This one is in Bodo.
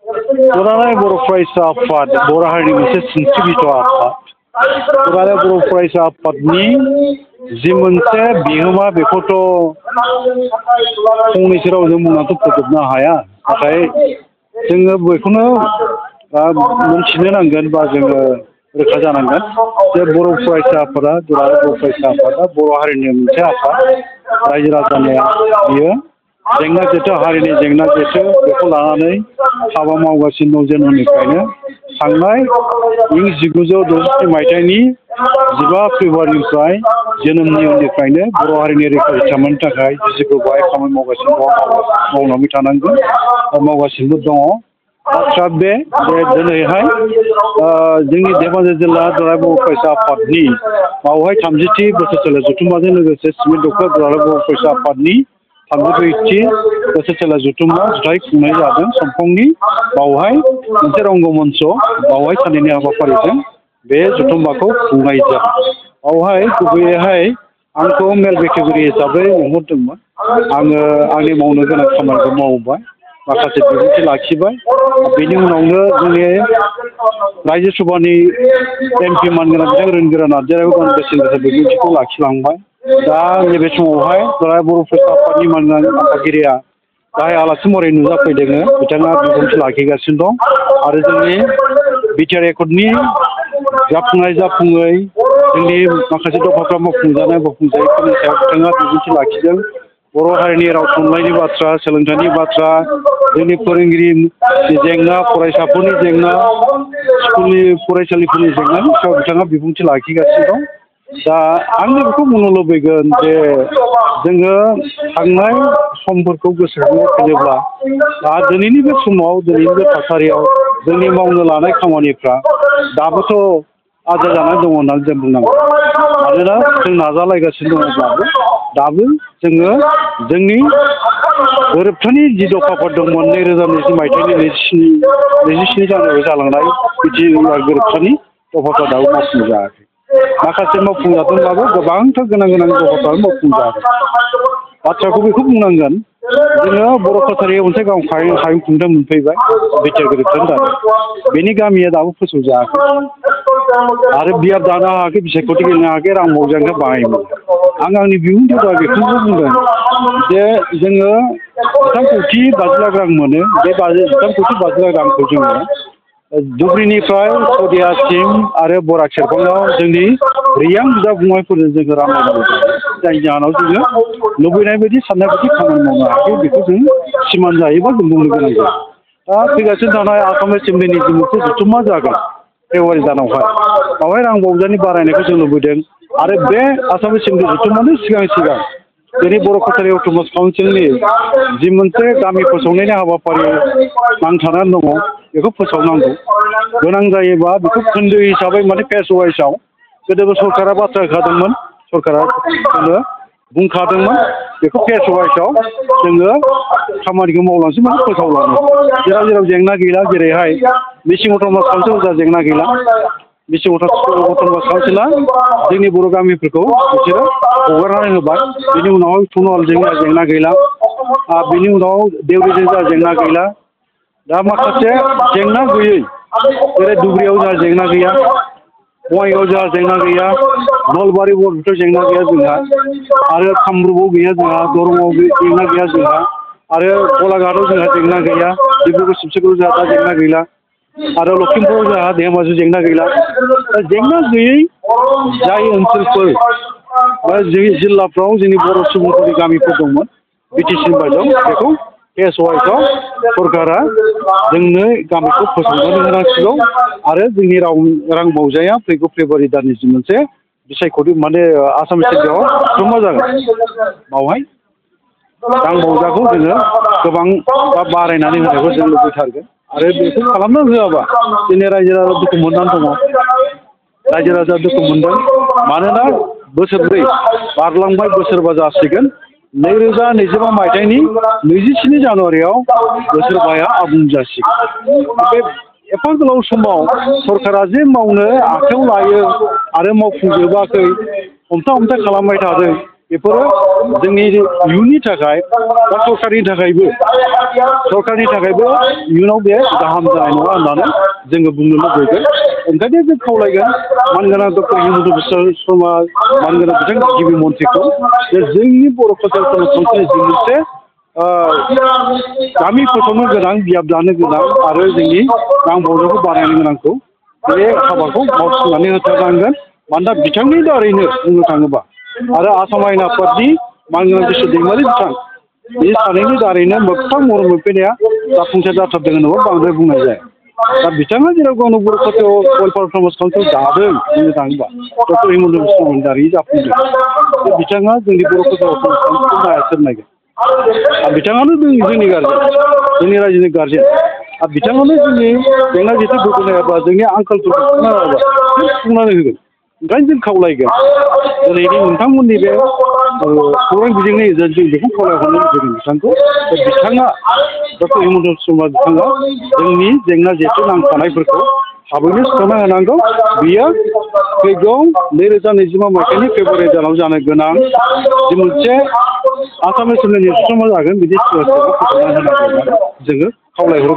दुलाराय बर' फरायसा आफाद बर' हारिनि मोनसे सिनस्रि आफाद दुलाराय बर' फरायसा आफादनि जि मोनसे बिहोमा बेखौथ' फंनैसो रावजों बुंनानैथ' फोजोबनो हाया नाथाय जोङो बेखौनो मोनथिनो नांगोन बा जोङो रोखा जानांगोन जे बर' फरायसा आफादा दुलाराय बर' फरायसा आफादा बर' हारिनि मोनसे आफाद रायजो राजानि बियो जेंना जेथो हारिनि जेंना जेथो बेखौ लानानै हाबा मावगासिनो दं जोनोमनिफ्रायनो थांनाय इं 1963 मायथाइनि 15 फेब्रुवारिनिफ्राय जोनोमनि उननिफ्रायनो बर' हारिनि रैखाथि खालामनो थाखाय जिउखौहाय खामानि मावगासिनो दं मावलांबाय थानांगोन मावगासिनोबो दङ बाथ्रा बे दिनैहाय जोंनि धेमाजि जिल्ला दुलाराय बर' फरायसा आफादनि बावहाय 30थि बोसोरसालि जथुम्माजों लोगोसे सिमेन्ट डक्टर दुलाराय बर' फरायसा आफादनि 34थि बोसोरसालि जथुम्मा जुथाइ खुंनाय जादों समफंनि बावहाय मोनसे रंगमन्च बावहाय सानैनि हाबाफारिजों बे जथुम्माखौ खुंनाय जादों बावहाय गुबैयैहाय आंखौ मेल बेखेवगिरि हिसाबै लिंहरदोंमोन आङो आंनि मावनो गोनां खामानिखौ मावबाय माखासे बिबुंथि लाखिबाय बेनि उनावनो जोंनि रायजो सभानि MP मानगोनां बिथां रोनगोरा नार्जारियाबो गावनि बेसेन गोसा बिबुंथिखौ लाखिलांबाय दा नैबे समावहाय दुलाराय बर' फरायसा आफादनि मानगोनां आफादगिरिया गाहाय आलासि महरै नुजाफैदों बिथाङा बिबुंथि लाखिगासिनो दं आरो जोंनि बिटिआर एकर्डनि जाफुङै जोंनि माखासे दफाफ्रा मावफुंजायैफोरनि सायाव बिथाङा बिबुंथि लाखिदों बर' हारिनि राव थुनलाइनि बाथ्रा सोलोंथाइनि बाथ्रा जोंनि फोरोंगिरिनि जेंना फरायसाफोरनि जेंना स्कुलनि फरायसालिफोरनि जेंनानि सायाव बिथाङा बिबुंथि लाखिगासिनो दं दा आंनो बेखौ बुंनो लुबैगोन जे जोङो थांनाय समफोरखौ गोसोखांनो फैयोब्ला दा दिनैनि बे समाव दिनैनि बे थासारियाव जोंनि मावनो लानाय खामानिफ्रा दाबोथ' आद्रा जानानै दङ होननानै जों बुंनांगोन मानोना जों नाजालायगासिनो दङब्लाबो दाबो जोङो जोंनि गोरोबथानि जि दफाफोर दंमोन 2020 मायथाइनि 27 जानुवारियाव जालांनाय बिटिआर गोरोबथानि दफाफ्रा दाबो मावफुंजायाखै माखासे मावफुंजादोंब्लाबो गोबांथार गोनां दफाफ्रा मावफुंजायाखै बाथ्राखौ बेखौ बुंनांगोन जोङो बर' कसारि अन्थाइगाव हायुं खुंथाय मोनफैबाय बिटिआर गोरोबथानि दारै बेनि गामिया दाबो फोसावजायाखै आरो बियाब दानो हायाखै बिसायख'थि गेलेनो हायाखै रां मौजाखौ बाहायोमोन आं आंनि बिबुंथियाव बेखौबो बुंगोन जे जोङो 3 कोटि 50 लाख रां मोनो बे 3 कोटि 50 लाख रांखौ जोङो धुबुरीनिफ्राय सदियासिम आरो बराक सेरफाङाव जोंनि रियां बिदा फंबायफोरजों जोङो रानलायनांगौ जायनि जाहोनाव जोङो लुबैनाय बायदि साननाय बायदि खामानि मावनो हायाखै बेखौ जों सिमान जायोबा जों बुंनो गोनां जायो दा फैगासिनो थानाय आसाम एसेम्बलिनि जि मोनसे जथुम्मा जागोन फेब्रुवारि दानावहाय बावहाय रां बावजानि बारायनायखौ जों लुबैदों आरो बे आसाम एसेम्बलि जथुम्मानि सिगां जोंनि बर' कसारि अट'नमास काउन्सिलनि जि मोनसे गामि फोसावनायनि हाबाफारि नांथानानै दङ बेखौ फोसावनांगौ गोनां जायोबा बेखौ खोन्दो हिसाबै माने फेज वाइसआव गोदोबो सरकारा बाथ्रा होखादोंमोन सरकारा जोङो बुंखादोंमोन बेखौ फेज वाइसआव जोङो खामानिखौ मावलांसै माने फोसावलाङो जेराव जेंना गैला जेरैहाय मिसिं अट'नमास काउन्सिलाव जा जेंना गैला मिसिं अट'नमास काउन्सिला जोंनि बर' गामिफोरखौ बिसोरो हगारनानै होबाय बेनि उनावहाय टुनवालजों जेंना गैला बेनि उनाव देवरिजों जा जेंना गैला दा माखासे जेंना गैयै जेरै धुबुरीयाव जोंहा जेंना गैया बङाइगावआव जोंहा जेंना गैया नलबारि बरपेटायाव जेंना गैया जोंहा आरो कामरुपआव गैया जोंहा दरंआव जेंना गैया जोंहा आरो गलाघाटआव जोंहा जेंना गैया डिब्रुगड़ शिबसागराव जोंहा दा जेंना गैला आरो लखिमपुराव जोंहा धेमाजियाव जेंना गैला दा जेंना गैयै जाय ओनसोलफोर बा जिल्लाफ्राव जोंनि बर' सुबुंफोरनि गामिफोर दंमोन बिटिसिनि बायदों बेखौ फेज वाइसआव सरकारा जोंनो गामिखौ फोसावनानै होनांसिगौ आरो जोंनि रां बावजाया फैगौ फेब्रुवारि दाननि जि मोनसे बिसायख'थि माने आसाम एसेम्बलियाव जमा जागोन बावहाय रां बावजाखौ जोङो गोबां बारायनानै होनायखौ जों लुबैथारगोन आरो बेखौ खालामना होआबा जोंनि रायजो राजा दुखु मोननानै दङ रायजो राजा दुखु मोनदों मानोना बोसोरब्रै बारलांबाय बोसोरबा जासिगोन 2025 मायथाइनि 27 जानुवारियाव बोसोरबाया आबुं जासिगोन बे एफा गोलाव समाव सरकारा जे मावनो आखायाव लायो आरो मावफुंजोबाखै हमथा खालामबाय थादों बेफोरो जोंनि इयुननि थाखाय बा सरकारनि थाखायबो इयुनाव बे गाहाम जानाय नङा होननानै जोङो बुंनो लुबैगोन। ओंखायनो जों खावलायगोन मानगोनां डक्टर हिमन्त बिश्व शर्मा मानगोनां बिथां गिबि मन्थ्रिखौ जे जोंनि बर' कालसार कमिसननि जि मोनसे गामि फोसावनो गोनां बियाब दानो गोनां आरो जोंनि नांबावनायखौ बानायनो गोनांखौ बे हाबाखौ मावफुंनानै होथारनांगोन। मानोना बिथांनि दारैनो बुंनो थाङोबा आरो आसाम आयेन आफादनि मानगोनां बिश्व दैमारि बिथां बे सानैनि दारैनो मोगथां महर मोनफैनाया जाफुंसार जाथारदों होनोबा बांद्राय बुंनाय जाया। दा बिथाङा जेराव गावनो बर' कालसार वेलफेयार प्रम'शन काउन्सिल दादों बुंनो थाङोबा डक्टर हिमन्त बिश्व शर्मानि दारै जाफुंदों। बे बिथाङा जोंनि बर' कालसार काउन्सिलखौ नाया सोर नायगोन। बिथाङानो जोंनि गारजेन, जोंनि रायजोनि गारजेन। आरो बिथाङानो जोंनि जेंना जेथोफोरखौ नायाबा जोंनि आंखालफोरखौ नायाबा सुफुंनानै होगोन। ओंखायनो जों खावलायगोन दिनैनि नोंथांमोननि बे खौरां बिजोंनि गेजेरजों जों बेखौ खावलायहरनो लुबैदों बिथांखौ बिथाङा डक्टर हिमन्त बिश्व शर्मा बिथाङा जोंनि जेंना जेथो नांखानायफोरखौ थाबैनो सुस्रांना होनांगौ। बियो फैगौ 2025 मायथाइनि फेब्रुवारि दानाव जानो गोनां जि मोनसे आसाम एसेमब्लिनि सुस्रांमा जागोन बिदि फोसावना होनांगौ होननानै जोङो खावलायहरो।